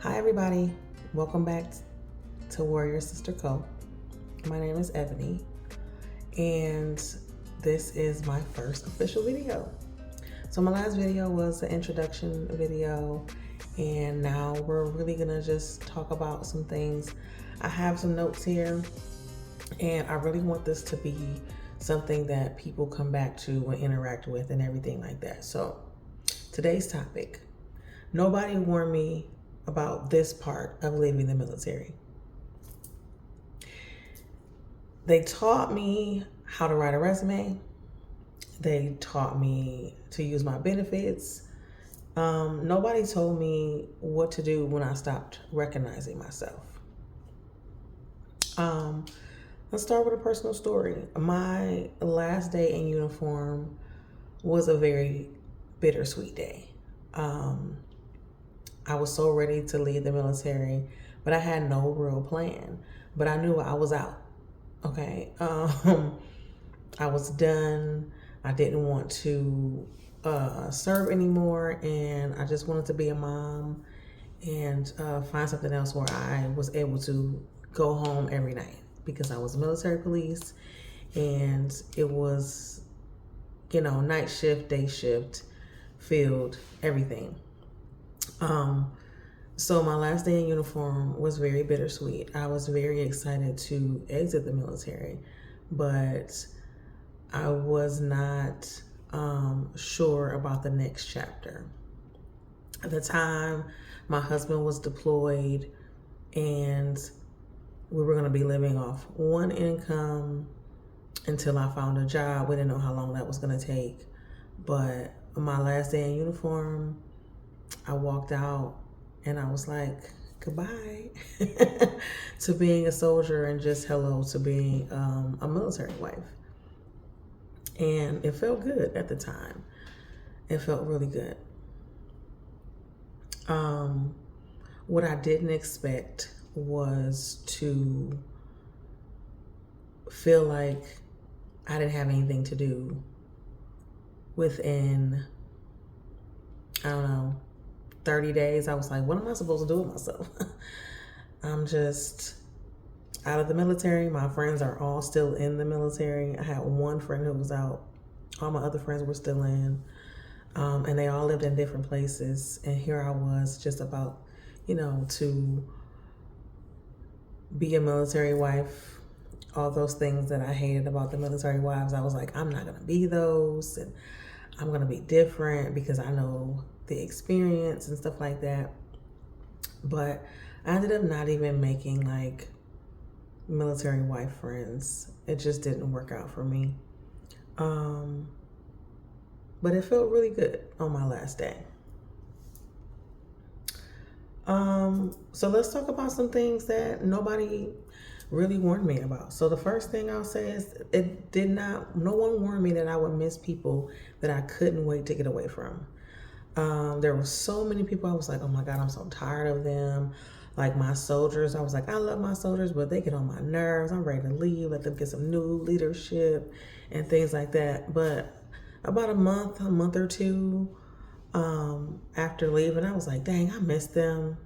Hi everybody, welcome back to Warrior Sister Co. My name is Ebony and this is my first official video. So my last video was the introduction video and now we're really gonna just talk about some things. I have some notes here and I really want this to be something that people come back to and interact with and everything like that. So today's topic, nobody warned me about this part of leaving the military. They taught me how to write a resume. They taught me to use my benefits. Nobody told me what to do when I stopped recognizing myself. Let's start with a personal story. My last day in uniform was a very bittersweet day. I was so ready to leave the military, but I had no real plan. But I knew I was out. Okay. I was done. I didn't want to serve anymore, and I just wanted to be a mom and find something else where I was able to go home every night because I was military police, and it was, night shift, day shift, field, everything. So my last day in uniform was very bittersweet. I was very excited to exit the military, but I was not sure about the next chapter. At the time, my husband was deployed and we were going to be living off one income until I found a job. We didn't know how long that was going to take, but my last day in uniform, I walked out and I was like, goodbye to being a soldier and just hello to being a military wife. And it felt good at the time. It felt really good. What I didn't expect was to feel like I didn't have anything to do within, 30 days. I was like, what am I supposed to do with myself? I'm just out of the military. My friends are all still in the military. I had one friend who was out. All my other friends were still in. And they all lived in different places. And here I was just about, to be a military wife. All those things that I hated about the military wives, I was like, I'm not going to be those. And I'm going to be different because I know the experience and stuff like that. But I ended up not even making like military wife friends. It just didn't work out for me. But it felt really good on my last day. So let's talk about some things that nobody really warned me about. So the first thing I'll say is no one warned me that I would miss people that I couldn't wait to get away from. There were so many people I was like, oh my God, I'm so tired of them. Like my soldiers, I was like, I love my soldiers, but they get on my nerves. I'm ready to leave, let them get some new leadership and things like that. But about a month or two after leaving, I was like, dang, I miss them.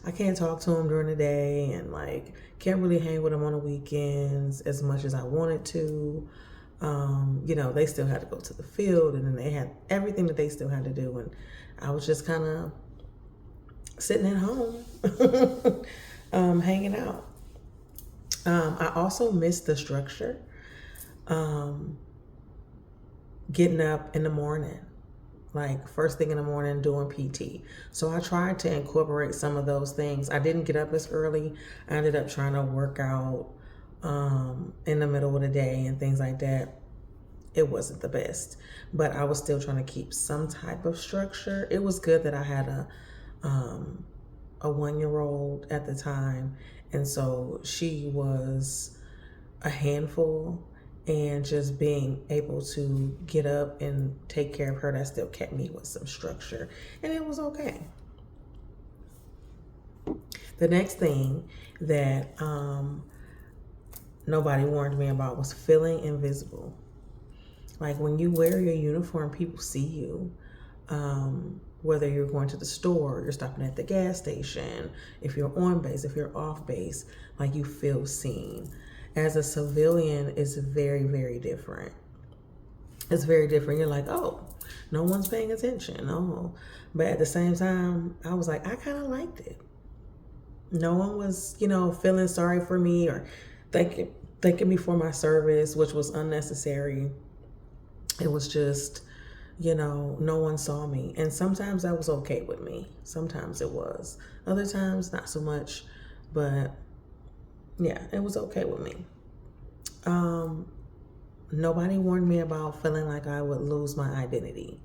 I can't talk to them during the day and like can't really hang with them on the weekends as much as I wanted to. They still had to go to the field and then they had everything that they still had to do. And I was just kind of sitting at home, hanging out. I also missed the structure, getting up in the morning, like first thing in the morning doing PT. So I tried to incorporate some of those things. I didn't get up as early. I ended up trying to work out in the middle of the day and things like that. It wasn't the best, but I was still trying to keep some type of structure. It was good that I had a 1-year-old at the time, and so she was a handful, and just being able to get up and take care of her, that still kept me with some structure, and it was okay. The next thing that nobody warned me about was feeling invisible. Like when you wear your uniform, people see you. Whether you're going to the store, you're stopping at the gas station, if you're on base, if you're off base, like you feel seen. As a civilian, it's very, very different. It's very different. You're like, oh, no one's paying attention. Oh, but at the same time, I was like, I kind of liked it. No one was, feeling sorry for me or thanking me for my service, which was unnecessary. It was just, no one saw me. And sometimes that was okay with me. Sometimes it was. Other times, not so much. But yeah, it was okay with me. Nobody warned me about feeling like I would lose my identity.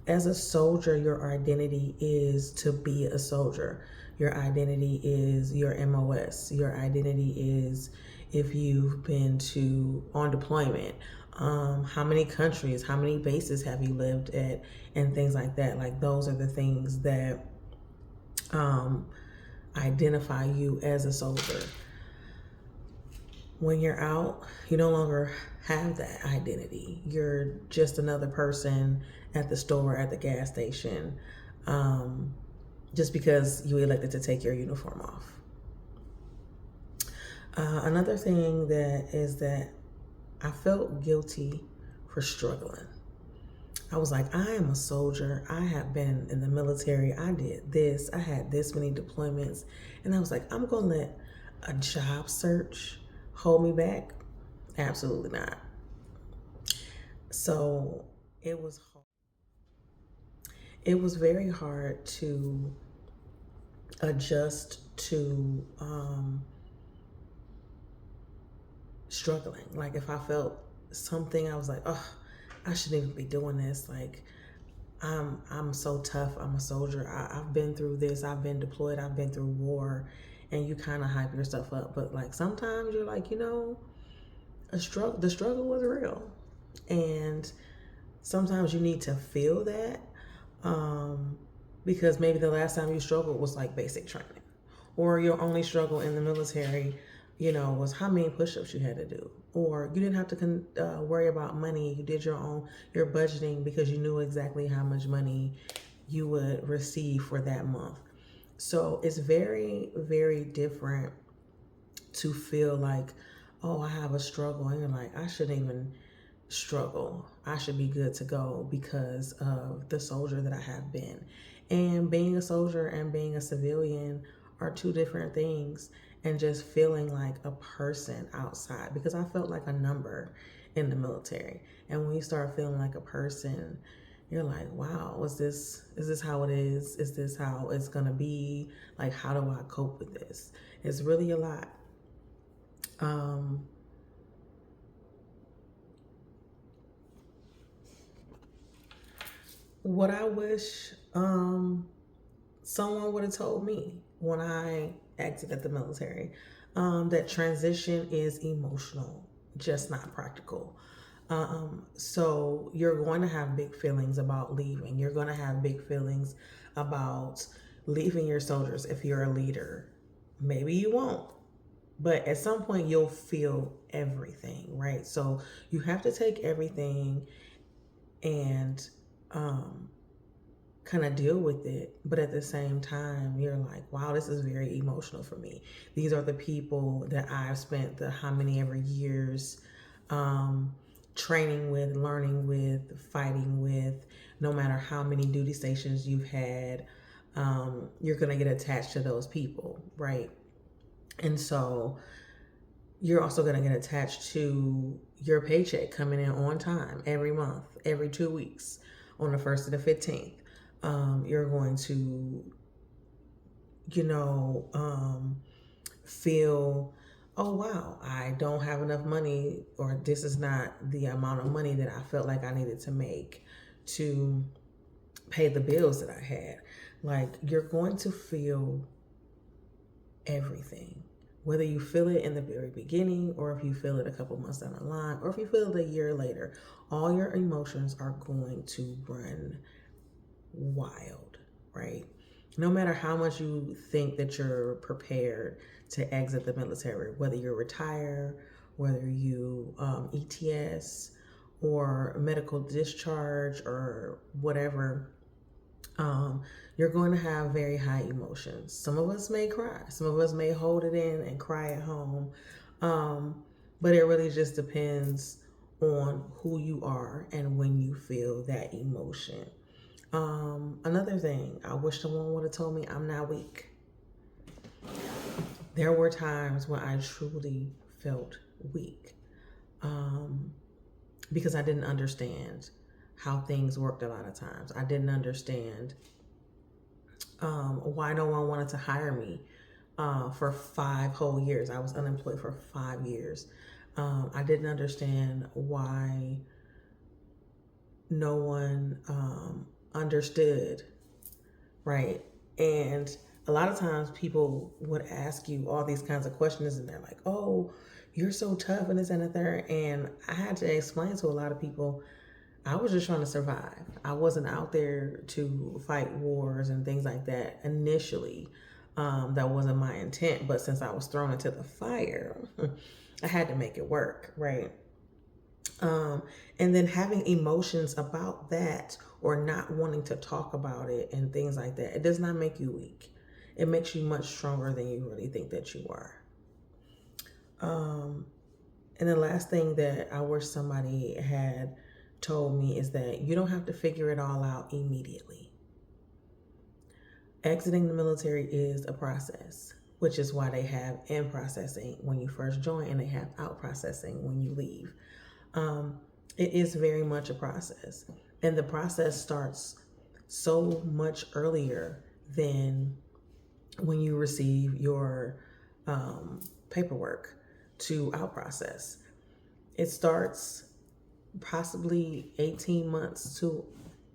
As a soldier, your identity is to be a soldier. Your identity is your MOS. Your identity is if you've been on deployment. How many countries, how many bases have you lived at, and things like that. Like those are the things that identify you as a soldier. When you're out, you no longer have that identity. You're just another person at the store, at the gas station, just because you elected to take your uniform off. Another thing that I felt guilty for struggling. I was like, I am a soldier. I have been in the military. I did this. I had this many deployments. And I was like, I'm going to let a job search hold me back? Absolutely not. So it was hard. It was very hard to adjust to struggling. Like if I felt something, I was like, oh, I shouldn't even be doing this. Like I'm so tough. I'm a soldier. I've been through this. I've been deployed. I've been through war, and you kind of hype yourself up. But like sometimes you're like, the struggle was real, and sometimes you need to feel that, because maybe the last time you struggled was like basic training, or your only struggle in the military, was how many push-ups you had to do, or you didn't have to worry about money. You did your budgeting because you knew exactly how much money you would receive for that month. So it's very, very different to feel like, oh, I have a struggle, and you're like, I shouldn't even struggle. I should be good to go because of the soldier that I have been. And being a soldier and being a civilian are two different things. And just feeling like a person outside, because I felt like a number in the military. And when you start feeling like a person, you're like, wow, is this how it is? Is this how it's gonna be? Like, how do I cope with this? It's really a lot. What I wish someone would have told me when I exited the military, that transition is emotional, just not practical. So you're going to have big feelings about leaving. You're going to have big feelings about leaving your soldiers if you're a leader. Maybe you won't, but at some point you'll feel everything, right? So you have to take everything and kind of deal with it. But at the same time, you're like, wow, this is very emotional for me. These are the people that I've spent the how many ever years training with, learning with, fighting with. No matter how many duty stations you've had, you're going to get attached to those people, right? And so you're also going to get attached to your paycheck coming in on time every month, every 2 weeks, on the 1st to the 15th. You're going to, feel, oh, wow, I don't have enough money, or this is not the amount of money that I felt like I needed to make to pay the bills that I had. Like, you're going to feel everything, whether you feel it in the very beginning, or if you feel it a couple months down the line, or if you feel it a year later. All your emotions are going to run wild, right? No matter how much you think that you're prepared to exit the military, whether you retire, whether you ETS or medical discharge or whatever, You're going to have very high emotions. Some of us may cry. Some of us may hold it in and cry at home. But it really just depends on who you are and when you feel that emotion. Another thing, I wish someone would have told me I'm not weak. There were times when I truly felt weak, because I didn't understand how things worked a lot of times. I didn't understand why no one wanted to hire me for 5 whole years. I was unemployed for 5 years. I didn't understand why no one understood, right? And a lot of times people would ask you all these kinds of questions and they're like, oh, you're so tough and this and the third. And I had to explain to a lot of people, I was just trying to survive. I wasn't out there to fight wars and things like that initially. That wasn't my intent. But since I was thrown into the fire, I had to make it work, right? And then having emotions about that or not wanting to talk about it and things like that, it does not make you weak. It makes you much stronger than you really think that you are. And the last thing that I wish somebody had told me is that you don't have to figure it all out immediately. Exiting the military is a process, which is why they have in processing when you first join and they have out processing when you leave. It is very much a process, and the process starts so much earlier than when you receive your paperwork to out process. It starts possibly 18 months to,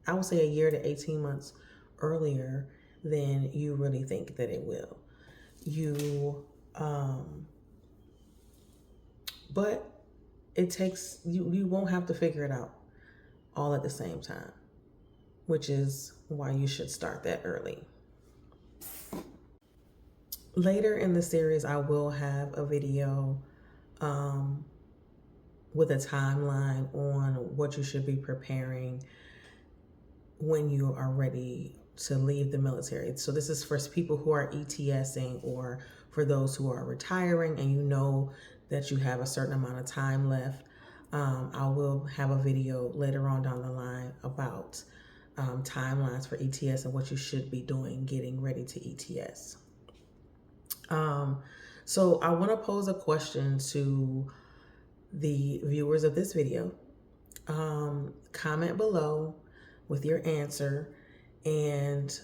I would say, a year to 18 months earlier than you really think that it will. But it takes, you won't have to figure it out all at the same time, which is why you should start that early. Later in the series, I will have a video with a timeline on what you should be preparing when you are ready to leave the military. So this is for people who are ETSing or for those who are retiring and you know that you have a certain amount of time left. I will have a video later on down the line about timelines for ETS and what you should be doing getting ready to ETS. So I want to pose a question to the viewers of this video. Comment below with your answer and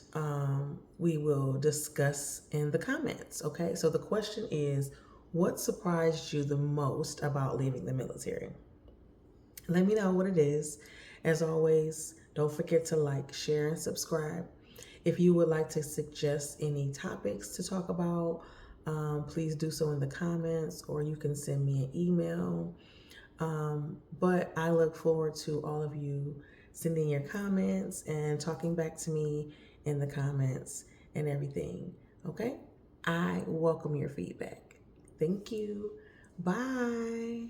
we will discuss in the comments. Okay, so the question is, what surprised you the most about leaving the military? Let me know what it is. As always, don't forget to like, share, and subscribe. If you would like to suggest any topics to talk about, please do so in the comments, or you can send me an email. But I look forward to all of you sending your comments and talking back to me in the comments and everything. Okay? I welcome your feedback. Thank you. Bye.